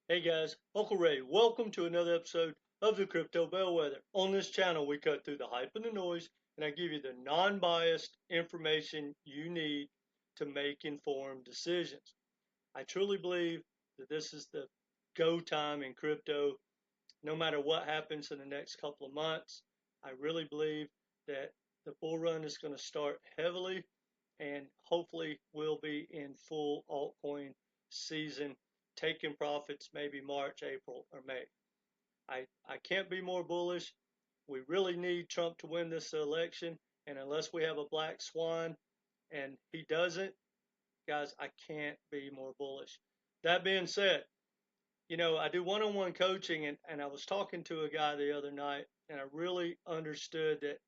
Hey guys, Uncle Ray, welcome to another episode of the Crypto Bellwether. On this channel, we cut through the hype and the noise, and I give you the non-biased information you need to make informed decisions. I truly believe that this is the go time in crypto. No matter what happens in the next couple of months, I really believe that the bull run is going to start heavily, and hopefully we'll be in full altcoin season, taking profits maybe March, April, or May. I can't be more bullish. We really need Trump to win this election, and unless we have a black swan and he doesn't, guys, I can't be more bullish. That being said, I do one-on-one coaching, and I was talking to a guy the other night, and I really understood that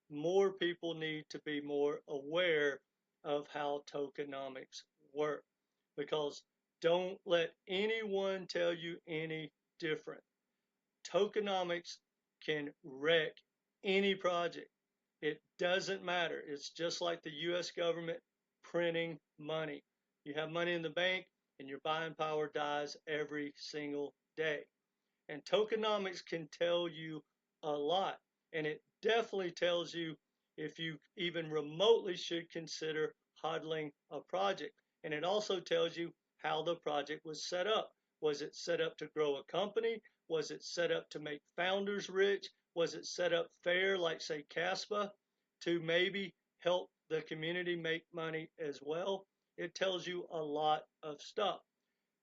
more people need to be more aware of how tokenomics work, because don't let anyone tell you any different. Tokenomics can wreck any project. It doesn't matter. It's just like the US government printing money. You have money in the bank and your buying power dies every single day. And tokenomics can tell you a lot. And it definitely tells you if you even remotely should consider hodling a project. And it also tells you how the project was set up. Was it set up to grow a company? Was it set up to make founders rich? Was it set up fair, like say CASPA, to maybe help the community make money as well? It tells you a lot of stuff.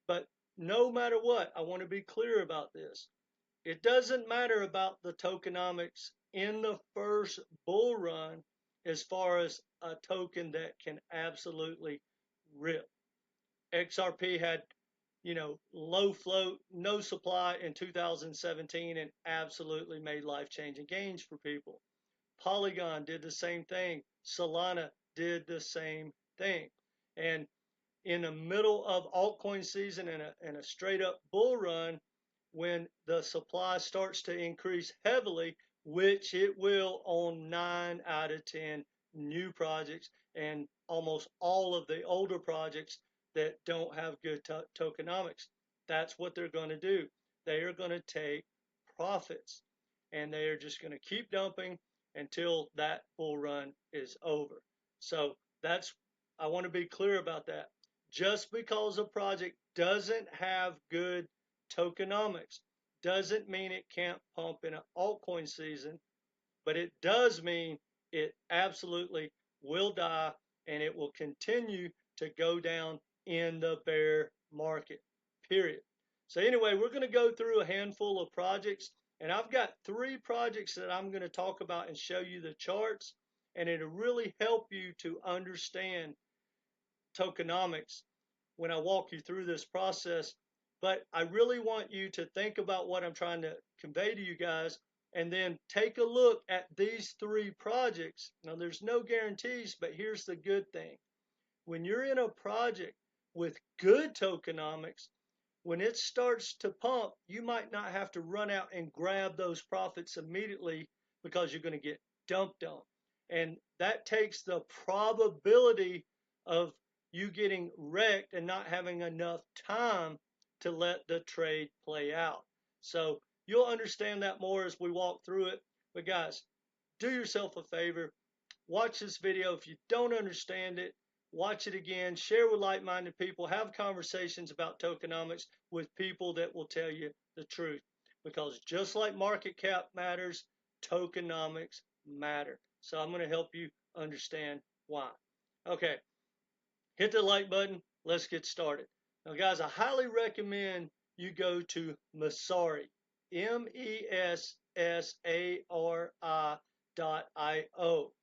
But no matter what, I want to be clear about this. It doesn't matter about the tokenomics in the first bull run as far as a token that can absolutely rip. XRP had, low float, no supply in 2017 and absolutely made life-changing gains for people. Polygon did the same thing. Solana did the same thing. And in the middle of altcoin season and a straight up bull run, when the supply starts to increase heavily, which it will on 9 out of 10 new projects and almost all of the older projects that don't have good tokenomics. That's what they're going to do. They are going to take profits, and they are just going to keep dumping until that bull run is over. So I want to be clear about that. Just because a project doesn't have good tokenomics doesn't mean it can't pump in an altcoin season, but it does mean it absolutely will die and it will continue to go down in the bear market, period. So anyway, we're going to go through a handful of projects, and I've got 3 projects that I'm going to talk about and show you the charts, and it'll really help you to understand tokenomics when I walk you through this process. But I really want you to think about what I'm trying to convey to you guys, and then take a look at these 3 projects. Now, there's no guarantees, but here's the good thing. When you're in a project with good tokenomics, when it starts to pump, you might not have to run out and grab those profits immediately because you're going to get dumped on. And that takes the probability of you getting wrecked and not having enough time to let the trade play out. So you'll understand that more as we walk through it. But guys, do yourself a favor. Watch this video. If you don't understand it, watch it again. Share with like-minded people. Have conversations about tokenomics with people that will tell you the truth. Because just like market cap matters, tokenomics matter. So I'm going to help you understand why. Okay, hit the like button. Let's get started. Now, guys, I highly recommend you go to Messari, MESSARI.io.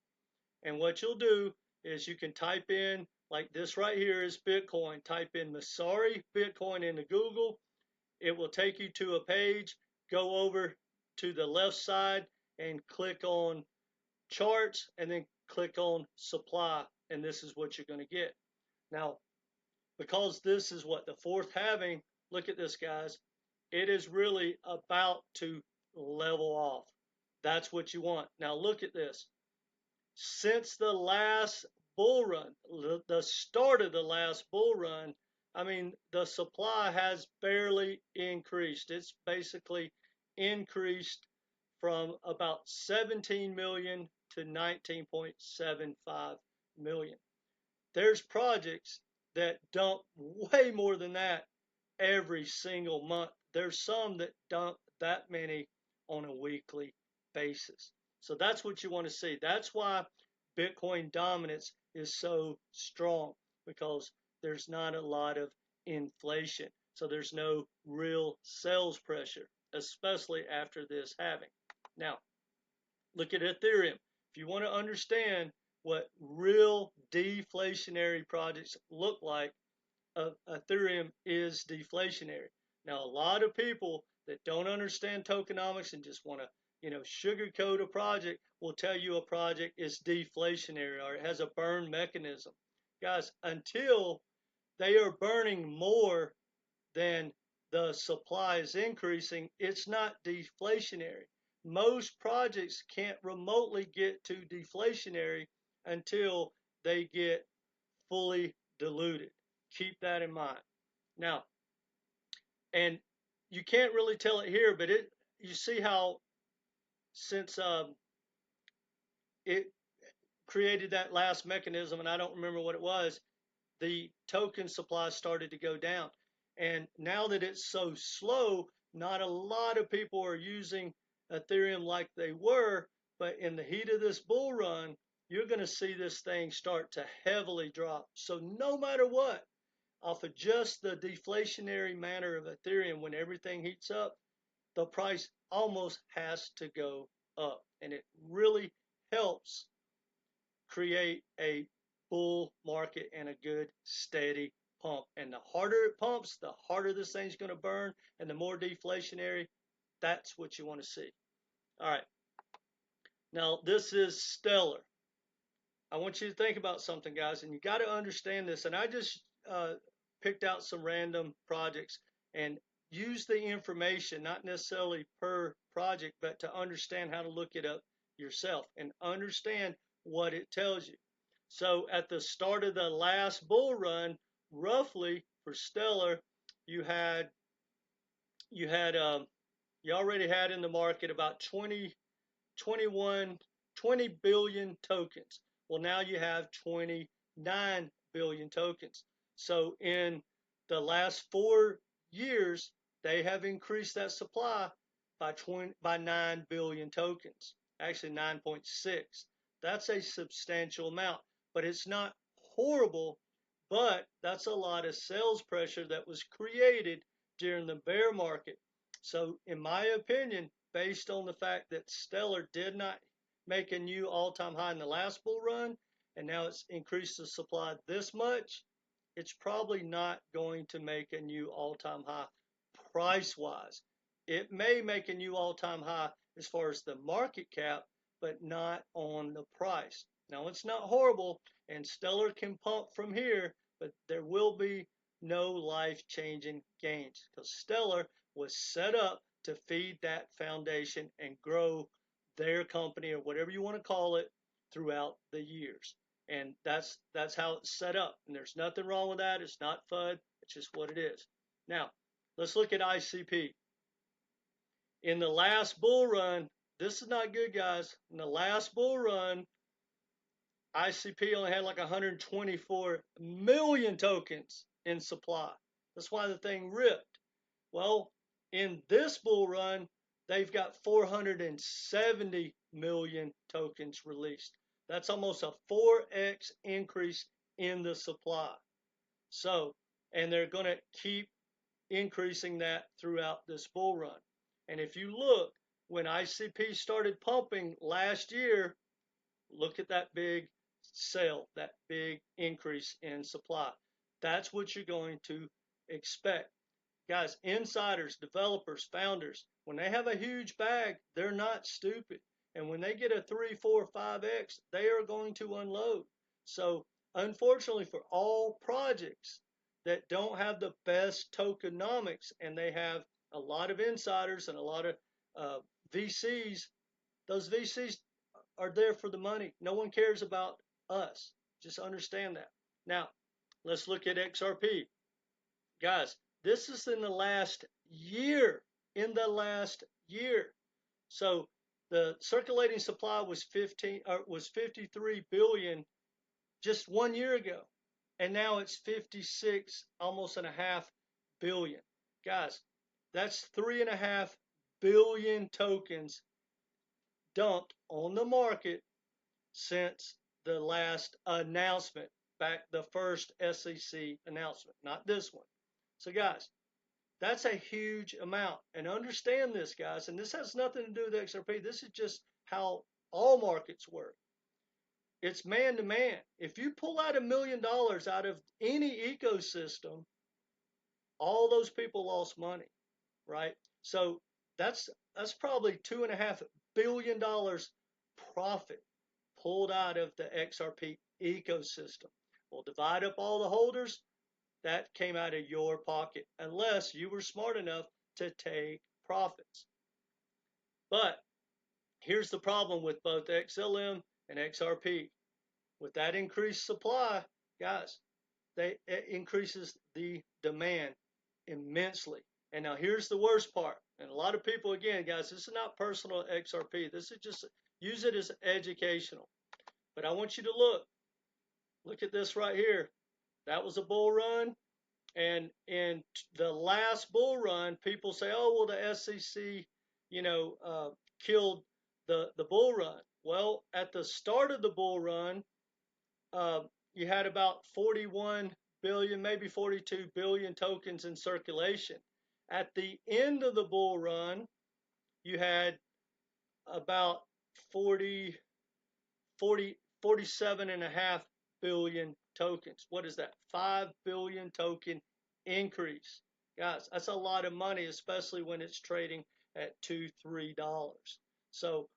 And what you'll do is you can type in, like this right here is Bitcoin. Type in Messari Bitcoin into Google. It will take you to a page. Go over to the left side and click on charts, and then click on supply, and this is what you're going to get. Now, because this is what the 4th halving, look at this, guys. It is really about to level off. That's what you want. Now look at this. Since the last bull run, the start of the last bull run, I mean, the supply has barely increased. It's basically increased from about 17 million to 19.75 million. There's projects that dump way more than that every single month. There's some that dump that many on a weekly basis. So that's what you want to see. That's why Bitcoin dominance is so strong, because there's not a lot of inflation. So there's no real sales pressure, especially after this halving. Now, look at Ethereum. If you want to understand what real deflationary projects look like, Ethereum is deflationary. Now, a lot of people that don't understand tokenomics and just want to, sugarcoat a project will tell you a project is deflationary or it has a burn mechanism. Guys, until they are burning more than the supply is increasing, it's not deflationary. Most projects can't remotely get to deflationary until they get fully diluted. Keep that in mind. Now, and you can't really tell it here, but you see how since it created that last mechanism, and I don't remember what it was, the token supply started to go down. And now that it's so slow, not a lot of people are using Ethereum like they were, but in the heat of this bull run, you're going to see this thing start to heavily drop. So no matter what, off of just the deflationary manner of Ethereum, when everything heats up, the price almost has to go up. And it really helps create a bull market and a good steady pump. And the harder it pumps, the harder this thing's going to burn, and the more deflationary, that's what you want to see. All right. Now, this is Stellar. I want you to think about something, guys, and you got to understand this. And I just picked out some random projects and use the information, not necessarily per project, but to understand how to look it up yourself and understand what it tells you. So at the start of the last bull run, roughly for Stellar, you already had in the market about 20 billion tokens. Well, now you have 29 billion tokens. So in the last 4 years, they have increased that supply by 9 billion tokens. Actually 9.6. That's a substantial amount, but it's not horrible, but that's a lot of sales pressure that was created during the bear market. So in my opinion, based on the fact that Stellar did not make a new all-time high in the last bull run, and now it's increased the supply this much, it's probably not going to make a new all-time high price-wise. It may make a new all-time high as far as the market cap, but not on the price. Now, it's not horrible, and Stellar can pump from here, but there will be no life-changing gains because Stellar was set up to feed that foundation and grow their company or whatever you want to call it throughout the years. And that's how it's set up. And there's nothing wrong with that. It's not FUD. It's just what it is. Now, let's look at ICP. In the last bull run, this is not good, guys. In the last bull run, ICP only had like 124 million tokens in supply. That's why the thing ripped. Well, in this bull run, they've got 470 million tokens released. That's almost a 4x increase in the supply. So, and they're going to keep increasing that throughout this bull run. And if you look, when ICP started pumping last year, look at that big sale, that big increase in supply. That's what you're going to expect. Guys, insiders, developers, founders, when they have a huge bag, they're not stupid. And when they get a 3, 4, 5x, they are going to unload. So unfortunately for all projects that don't have the best tokenomics and they have a lot of insiders and a lot of VCs, those VCs are there for the money. No one cares about us. Just understand that. Now, let's look at XRP. Guys, this is in the last year. In the last year. So the circulating supply was 53 billion just 1 year ago, and now it's 56, almost and a half billion. Guys, that's 3.5 billion tokens dumped on the market since the last announcement, back the first SEC announcement, not this one. So guys, that's a huge amount. And understand this, guys, and this has nothing to do with XRP. This is just how all markets work. It's man to man. If you pull out $1 million out of any ecosystem, all those people lost money, right? So that's probably $2.5 billion profit pulled out of the XRP ecosystem. Well, divide up all the holders, that came out of your pocket, unless you were smart enough to take profits. But here's the problem with both XLM and XRP. With that increased supply, guys, it increases the demand immensely. And now here's the worst part. And a lot of people, again, guys, this is not personal XRP. This is just, use it as educational. But I want you to look at this right here. That was a bull run. And in the last bull run, people say, oh, well, the SEC, killed the bull run. Well, at the start of the bull run, you had about 41 billion, maybe 42 billion tokens in circulation. At the end of the bull run, you had about 47.5 billion tokens. What is that? 5 billion token increase. Guys, that's a lot of money, especially when it's trading at $2-3. So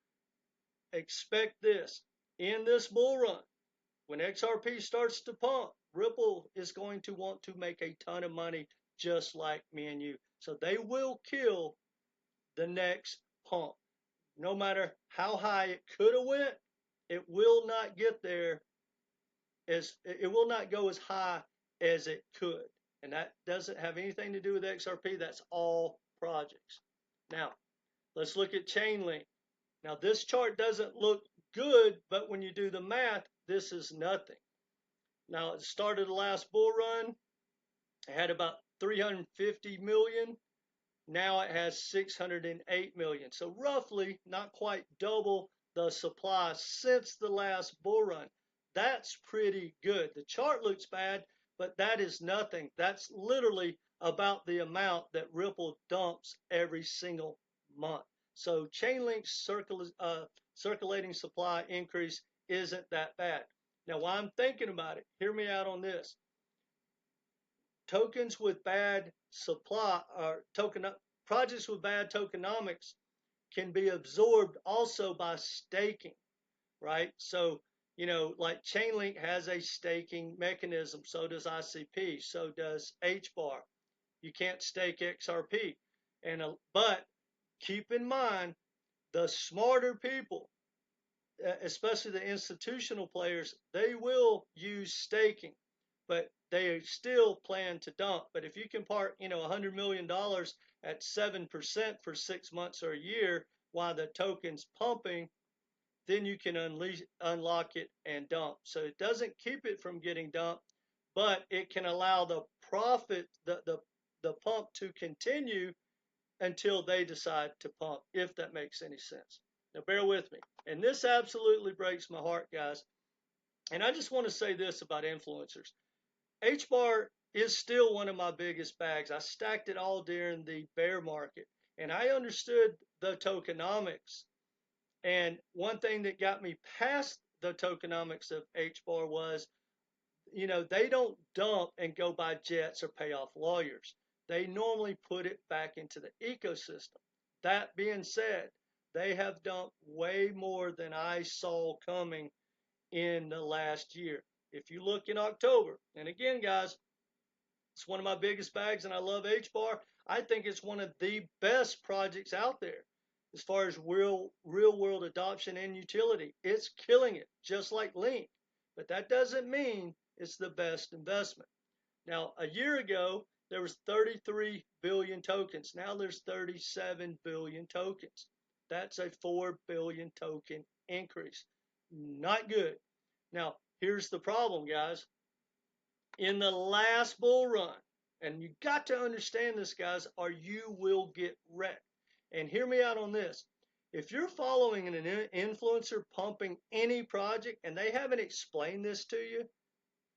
expect this. In this bull run, when XRP starts to pump, Ripple is going to want to make a ton of money, just like me and you. So they will kill the next pump. No matter how high it could have went, it will not get there. It will not go as high as it could. And that doesn't have anything to do with XRP. That's all projects. Now, let's look at Chainlink. Now, this chart doesn't look good, but when you do the math, this is nothing. Now, it started the last bull run. It had about 350 million. Now it has 608 million. So roughly, not quite double the supply since the last bull run. That's pretty good. The chart looks bad, but that is nothing. That's literally about the amount that Ripple dumps every single month. So Chainlink's circulating supply increase isn't that bad. Now, while I'm thinking about it, hear me out on this. Tokens with bad supply, or projects with bad tokenomics, can be absorbed also by staking, right? So, like Chainlink has a staking mechanism, so does ICP, so does HBAR. You can't stake XRP. But keep in mind, the smarter people, especially the institutional players, they will use staking, but they still plan to dump. But if you can park, $100 million at 7% for 6 months or a year while the token's pumping, then you can unlock it and dump. So it doesn't keep it from getting dumped, but it can allow the profit, the pump to continue until they decide to pump, if that makes any sense. Now, bear with me. And this absolutely breaks my heart, guys. And I just want to say this about influencers. HBAR is still one of my biggest bags. I stacked it all during the bear market, and I understood the tokenomics. And one thing that got me past the tokenomics of HBAR was, they don't dump and go buy jets or pay off lawyers. They normally put it back into the ecosystem. That being said, they have dumped way more than I saw coming in the last year. If you look in October, and again, guys, it's one of my biggest bags, and I love HBAR. I think it's one of the best projects out there as far as real world adoption and utility. It's killing it, just like Link. But that doesn't mean it's the best investment. Now, a year ago, there was 33 billion tokens. Now there's 37 billion tokens. That's a 4 billion token increase. Not good. Now, here's the problem, guys. In the last bull run, and you got to understand this, guys, or you will get wrecked. And hear me out on this. If you're following an influencer pumping any project and they haven't explained this to you,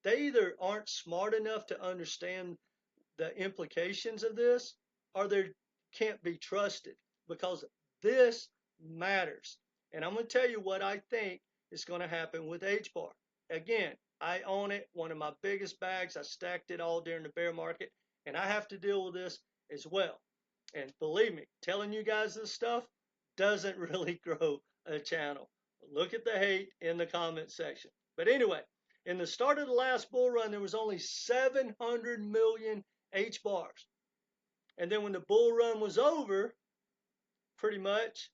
they either aren't smart enough to understand the implications of this, or they can't be trusted, because this matters. And I'm going to tell you what I think is going to happen with HBAR. Again, I own it, one of my biggest bags. I stacked it all during the bear market, and I have to deal with this as well. And believe me, telling you guys this stuff doesn't really grow a channel. Look at the hate in the comment section. But anyway, in the start of the last bull run, there was only 700 million HBARs. And then when the bull run was over, pretty much,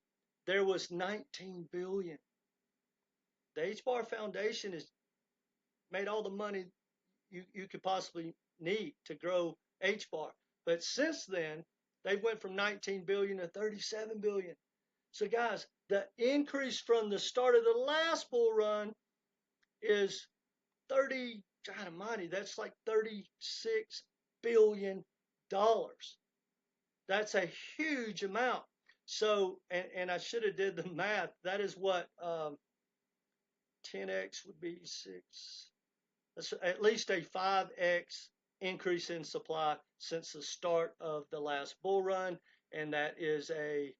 there was 19 billion. The HBAR Foundation has made all the money you could possibly need to grow HBAR. But since then, they went from 19 billion to 37 billion. So guys, the increase from the start of the last bull run is 30, God almighty, that's like $36 billion. That's a huge amount. So, and I should have did the math. That is what 10x would be 6. That's at least a 5x increase in supply since the start of the last bull run. And that is a,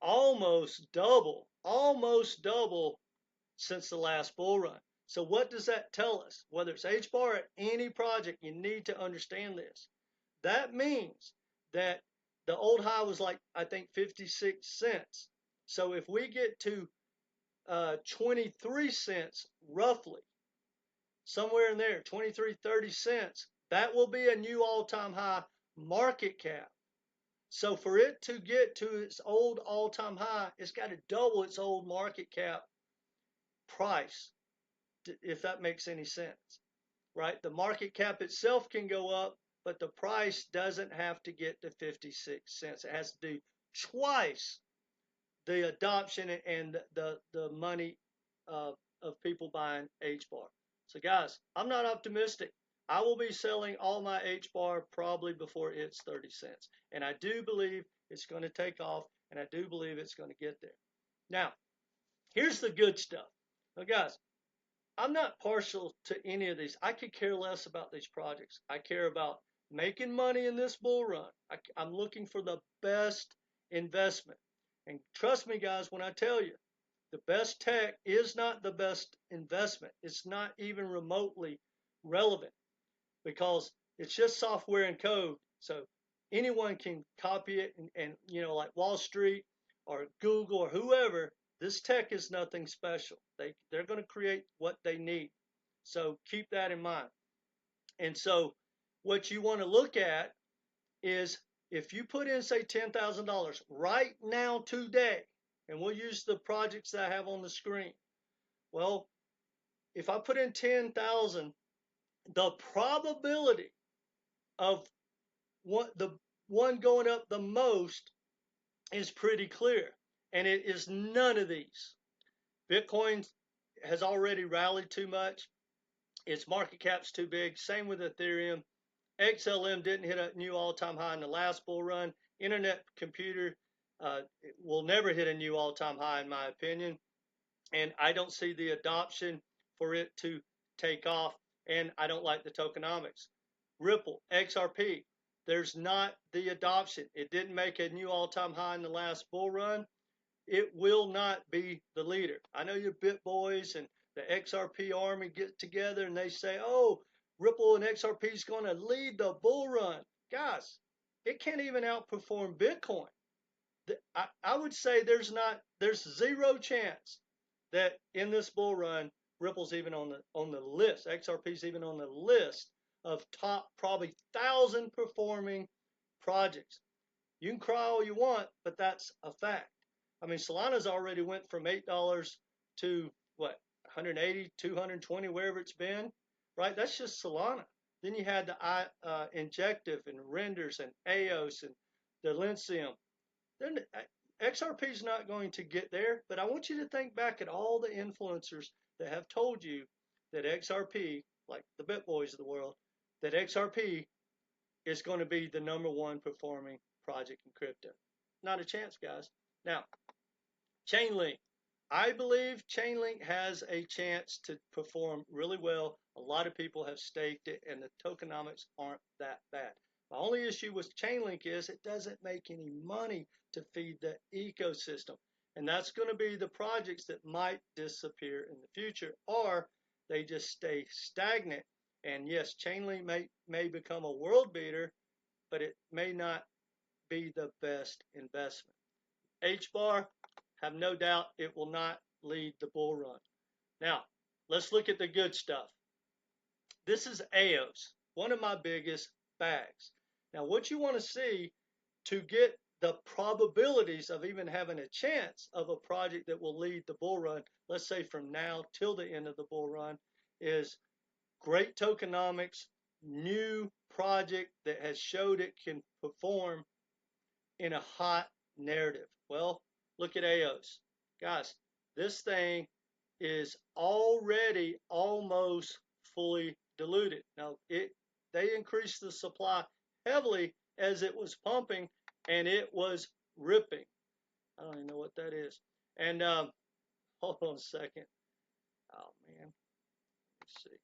almost double since the last bull run. So what does that tell us? Whether it's HBAR or any project, you need to understand this. That means that the old high was like, I think, 56 cents. So if we get to 23 cents roughly, somewhere in there, 23, 30 cents, that will be a new all-time high market cap. So for it to get to its old all-time high, it's got to double its old market cap price, if that makes any sense, right? The market cap itself can go up, but the price doesn't have to get to 56 cents. It has to do twice the adoption and the money of people buying HBAR. So guys, I'm not optimistic. I will be selling all my HBAR probably before it's 30 cents. And I do believe it's going to take off, and I do believe it's going to get there. Now, here's the good stuff. Now, guys, I'm not partial to any of these. I could care less about these projects. I care about making money in this bull run. I'm looking for the best investment. And trust me, guys, when I tell you, the best tech is not the best investment. It's not even remotely relevant, because it's just software and code. So anyone can copy it, and like Wall Street or Google or whoever, this tech is nothing special. They're going to create what they need. So keep that in mind. And so what you want to look at is, if you put in, say, $10,000 right now today, and we'll use the projects that I have on the screen. Well, if I put in 10,000, the probability of the one going up the most is pretty clear, and it is none of these. Bitcoin has already rallied too much. Its market cap's too big. Same with Ethereum. XLM didn't hit a new all-time high in the last bull run. Internet computer will never hit a new all-time high, in my opinion. And I don't see the adoption for it to take off. And I don't like the tokenomics. Ripple XRP, there's not the adoption. It didn't make a new all-time high in the last bull run. It will not be the leader. I know your Bit Boys and the XRP Army get together and they say, oh, Ripple and XRP is going to lead the bull run. Guys, it can't even outperform Bitcoin. I would say there's zero chance that in this bull run, Ripple's even on the list. XRP's even on the list of top probably 1,000 performing projects. You can cry all you want, but that's a fact. I mean, Solana's already went from $8 to what, 180, 220, wherever it's been, right? That's just Solana. Then you had the injective and renders and AIOZ and the Lithium. Then XRP is not going to get there, but I want you to think back at all the influencers that have told you that XRP, like the BitBoys of the world, that XRP is going to be the #1 performing project in crypto. Not a chance, guys. Now, Chainlink. I believe Chainlink has a chance to perform really well. A lot of people have staked it, and the tokenomics aren't that bad. My only issue with Chainlink is it doesn't make any money to feed the ecosystem. And that's going to be the projects that might disappear in the future, or they just stay stagnant. And yes, Chainlink may become a world beater, but it may not be the best investment. HBAR, have no doubt it will not lead the bull run. Now, let's look at the good stuff. This is AIOZ, one of my biggest bags. Now, what you want to see to get the probabilities of even having a chance of a project that will lead the bull run, let's say from now till the end of the bull run, is great tokenomics, new project that has showed it can perform in a hot narrative. Well, look at AIOZ. Guys, this thing is already almost fully diluted. Now, they increased the supply heavily as it was pumping, and it was ripping. I don't even know what that is. And hold on a second. Oh, man. Let's see.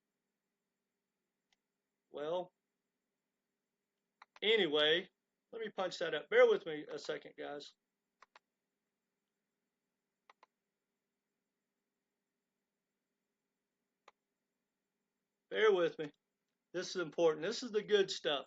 Well, anyway, let me punch that up. Bear with me a second, guys. Bear with me. This is important. This is the good stuff.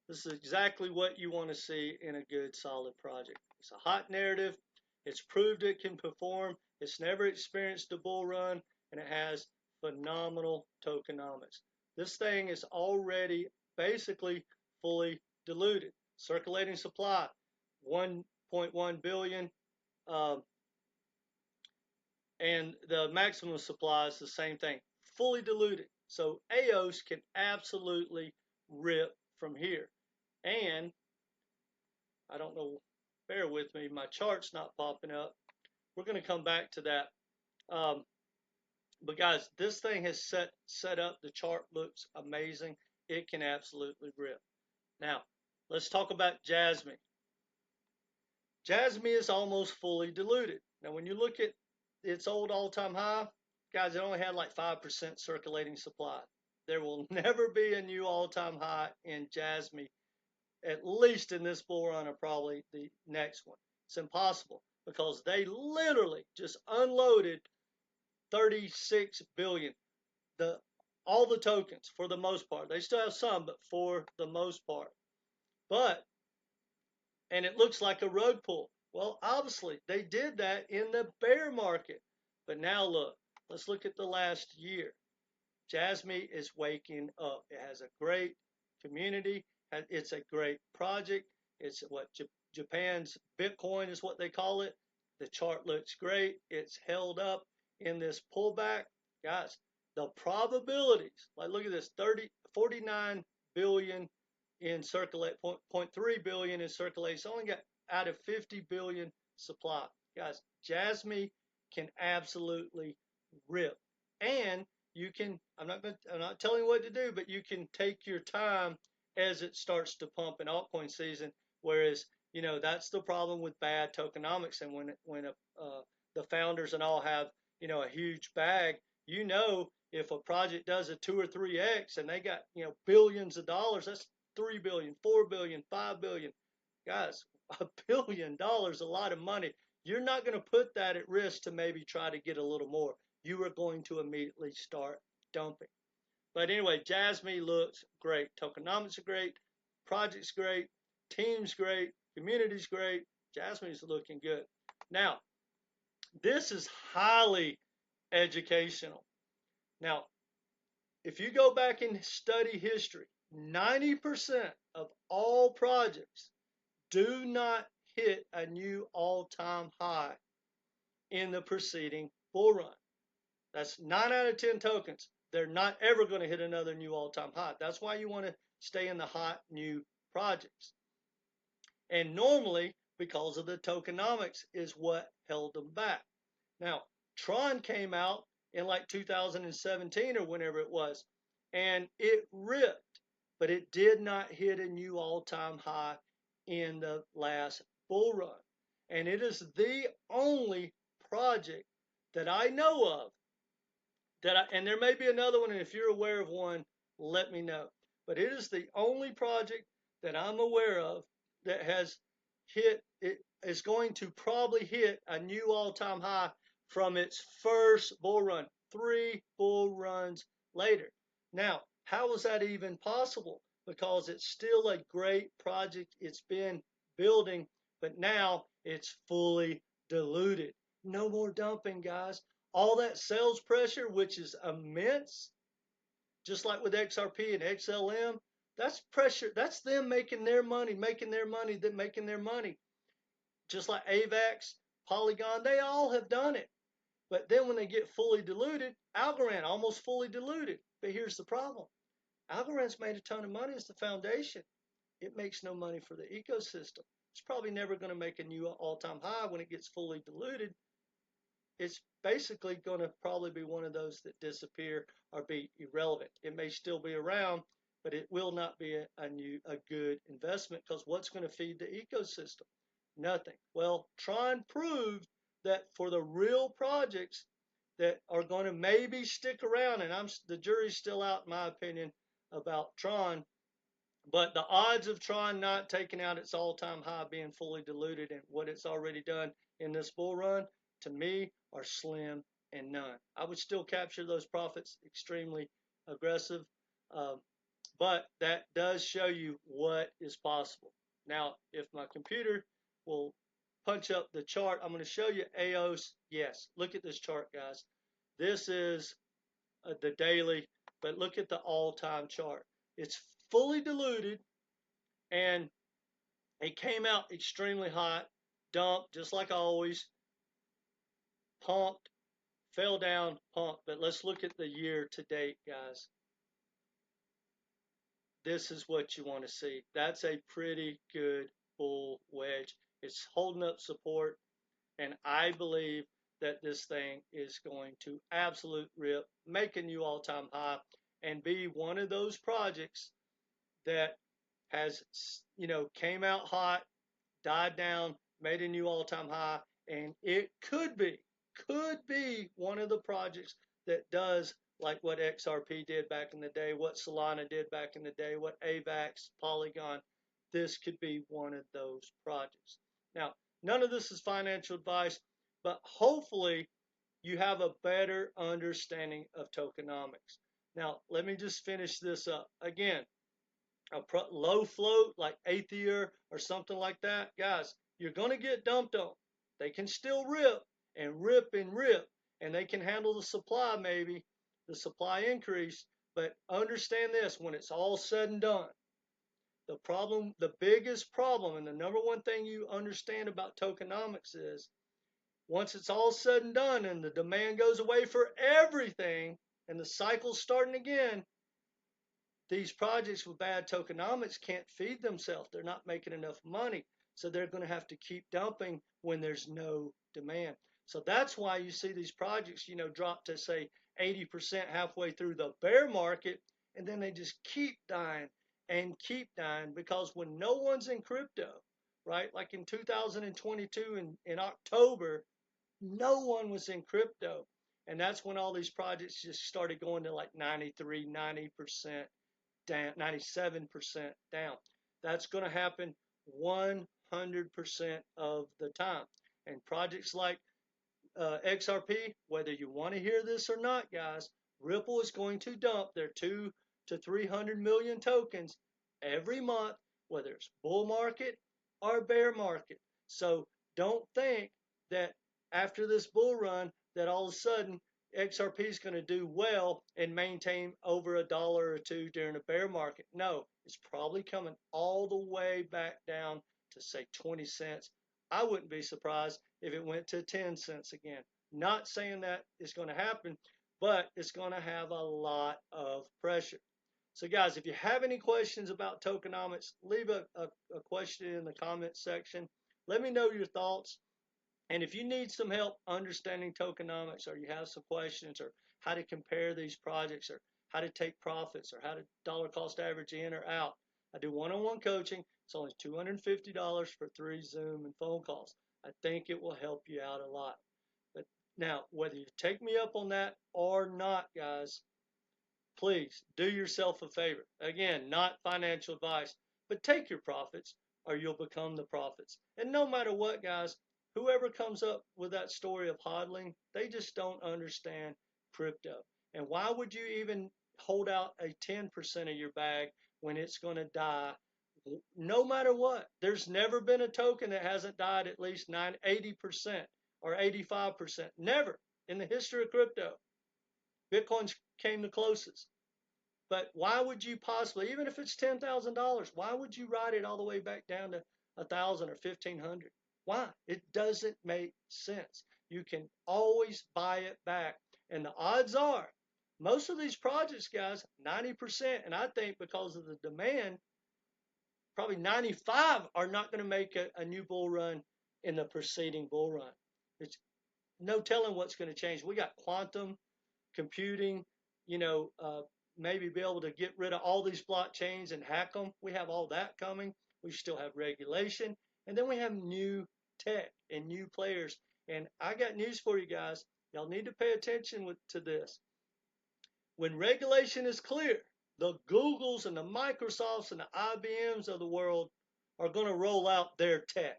This is exactly what you want to see in a good, solid project. It's a hot narrative. It's proved it can perform. It's never experienced a bull run, and it has phenomenal tokenomics. This thing is already basically fully diluted. Circulating supply, 1.1 billion. And the maximum supply is the same thing, fully diluted. So AIOZ can absolutely rip from here. And I don't know, bear with me, my chart's not popping up. We're going to come back to that. But guys, this thing has set up. The chart looks amazing. It can absolutely rip. Now, let's talk about JASMY. JASMY is almost fully diluted. Now, when you look at its old all-time high, guys, it only had like 5% circulating supply. There will never be a new all-time high in JASMY, at least in this bull run or probably the next one. It's impossible because they literally just unloaded 36 billion. All the tokens for the most part. They still have some, but for the most part. And it looks like a rug pull. Well, obviously, they did that in the bear market. But now look, let's look at the last year. JASMY is waking up. It has a great community. It's a great project. It's what Japan's Bitcoin is what they call it. The chart looks great. It's held up in this pullback. Guys, the probabilities, like look at this, 49 billion in circulate, 0.3 billion in circulation. It's only got out of 50 billion supply. Guys, JASMY can absolutely rip. And you can, I'm not telling you what to do, but you can take your time as it starts to pump in altcoin season. Whereas, you know, that's the problem with bad tokenomics. And when the founders and all have, you know, a huge bag, you know, if a project does a 2 or 3x and they got, you know, billions of dollars, that's 3 billion, 4 billion, 5 billion. Guys, $1 billion, a lot of money. You're not going to put that at risk to maybe try to get a little more. You are going to immediately start dumping. But anyway, JASMY looks great. Tokenomics are great. Project's great. Team's great. Community's great. JASMY's looking good. Now, this is highly educational. Now, if you go back and study history, 90% of all projects do not hit a new all-time high in the preceding bull run. That's 9 out of 10 tokens. They're not ever going to hit another new all-time high. That's why you want to stay in the hot new projects. And normally, because of the tokenomics, is what held them back. Now, Tron came out in like 2017 or whenever it was, and it ripped, but it did not hit a new all-time high in the last bull run. And it is the only project that I know of and there may be another one, and if you're aware of one, let me know. But it is the only project that I'm aware of that has it is going to probably hit a new all-time high from its first bull run, 3 bull runs later. Now, how is that even possible? Because it's still a great project. It's been building, but now it's fully diluted. No more dumping, guys. All that sales pressure, which is immense, just like with XRP and XLM, that's pressure. That's them making their money, making their money. Just like AVAX, Polygon, they all have done it. But then when they get fully diluted, Algorand almost fully diluted. But here's the problem. Algorand's made a ton of money as the foundation. It makes no money for the ecosystem. It's probably never going to make a new all-time high when it gets fully diluted. It's basically going to probably be one of those that disappear or be irrelevant. It may still be around, but it will not be a good investment, because what's going to feed the ecosystem? Nothing. Well, Tron proved that for the real projects that are going to maybe stick around, and the jury's still out in my opinion about Tron, but the odds of Tron not taking out its all-time high, being fully diluted, and what it's already done in this bull run, to me, are slim and none. I would still capture those profits extremely aggressive, but that does show you what is possible. Now, if my computer will punch up the chart, I'm going to show you AIOZ. Yes, look at this chart, guys. This is the daily, but look at the all-time chart. It's fully diluted, and it came out extremely hot, dumped, just like always, pumped, fell down, pumped. But let's look at the year to date, guys. This is what you want to see. That's a pretty good bull wedge. It's holding up support, and I believe that this thing is going to absolute rip, make a new all-time high, and be one of those projects that has, came out hot, died down, made a new all-time high, and it could be one of the projects that does like what XRP did back in the day, what Solana did back in the day, what AVAX, Polygon. This could be one of those projects. Now, none of this is financial advice, but hopefully you have a better understanding of tokenomics. Now, let me just finish this up. Again, a low float like Aether or something like that, guys, you're going to get dumped on. They can still rip and rip and rip, and they can handle the supply, maybe the supply increase. But understand this: when it's all said and done, the biggest problem, and the number one thing you understand about tokenomics is, once it's all said and done and the demand goes away for everything and the cycle's starting again, these projects with bad tokenomics can't feed themselves. They're not making enough money. So they're going to have to keep dumping when there's no demand. So that's why you see these projects, drop to say 80% halfway through the bear market, and then they just keep dying and keep dying, because when no one's in crypto, right? Like in 2022 in October, no one was in crypto. And that's when all these projects just started going to like 93, 90% down, 97% down. That's going to happen 100% of the time. And projects like XRP, whether you want to hear this or not, guys, Ripple is going to dump their 200 to 300 million tokens every month, whether it's bull market or bear market. So don't think that after this bull run that all of a sudden XRP is going to do well and maintain over $1 or $2 during a bear market. No, it's probably coming all the way back down to say 20 cents. I wouldn't be surprised if it went to 10 cents again. Not saying that is going to happen, but it's going to have a lot of pressure. So guys, if you have any questions about tokenomics, leave a question in the comments section. Let me know your thoughts. And if you need some help understanding tokenomics, or you have some questions, or how to compare these projects, or how to take profits, or how to dollar cost average in or out, I do one-on-one coaching. It's only $250 for 3 Zoom and phone calls. I think it will help you out a lot. But now, whether you take me up on that or not, guys, please do yourself a favor. Again, not financial advice, but take your profits or you'll become the profits. And no matter what, guys, whoever comes up with that story of hodling, they just don't understand crypto. And why would you even hold out a 10% of your bag when it's going to die no matter what? There's never been a token that hasn't died at least 80% or 85%. Never in the history of crypto. Bitcoin came the closest. But why would you possibly, even if it's $10,000, why would you ride it all the way back down to 1,000 or 1,500? Why? It doesn't make sense. You can always buy it back. And the odds are, most of these projects, guys, 90%, and I think because of the demand, probably 95 are not going to make a new bull run in the preceding bull run. It's no telling what's going to change. We got quantum computing, maybe be able to get rid of all these blockchains and hack them. We have all that coming. We still have regulation. And then we have new tech and new players. And I got news for you guys. Y'all need to pay attention to this. When regulation is clear, the Googles and the Microsofts and the IBMs of the world are going to roll out their tech.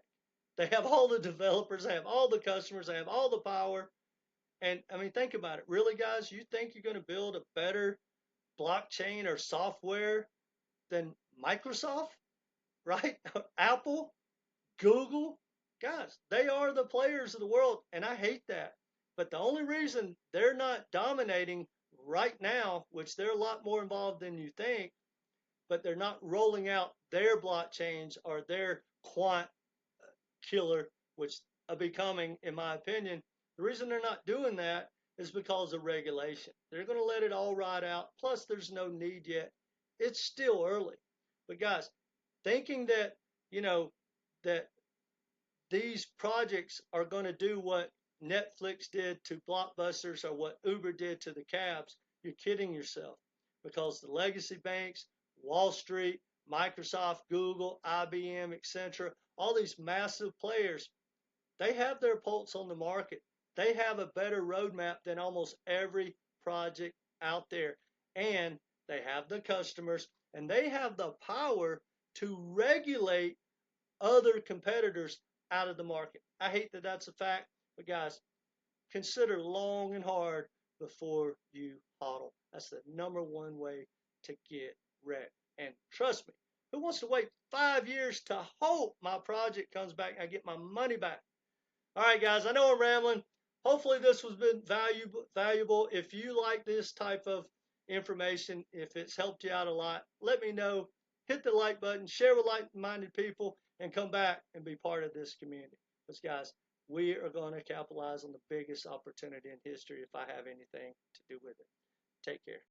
They have all the developers, they have all the customers, they have all the power. And I mean, think about it. Really, guys, you think you're going to build a better blockchain or software than Microsoft, right? Apple, Google, guys, they are the players of the world, and I hate that. But the only reason they're not dominating right now, which they're a lot more involved than you think, but they're not rolling out their blockchains or their quant killer, which are becoming, in my opinion, the reason they're not doing that is because of regulation. They're going to let it all ride out. Plus, there's no need yet. It's still early. But guys, thinking that, that these projects are going to do what Netflix did to Blockbusters or what Uber did to the cabs, you're kidding yourself. Because the legacy banks, Wall Street, Microsoft, Google, IBM, etc., all these massive players, they have their pulse on the market. They have a better roadmap than almost every project out there. And they have the customers, and they have the power to regulate other competitors out of the market. I hate that that's a fact, but guys, consider long and hard before you hodl. That's the #1 way to get wrecked. And trust me, who wants to wait 5 years to hope my project comes back and I get my money back? All right, guys, I know I'm rambling. Hopefully this has been valuable. If you like this type of information, if it's helped you out a lot, let me know. Hit the like button, share with like-minded people, and come back and be part of this community. Because, guys, we are going to capitalize on the biggest opportunity in history if I have anything to do with it. Take care.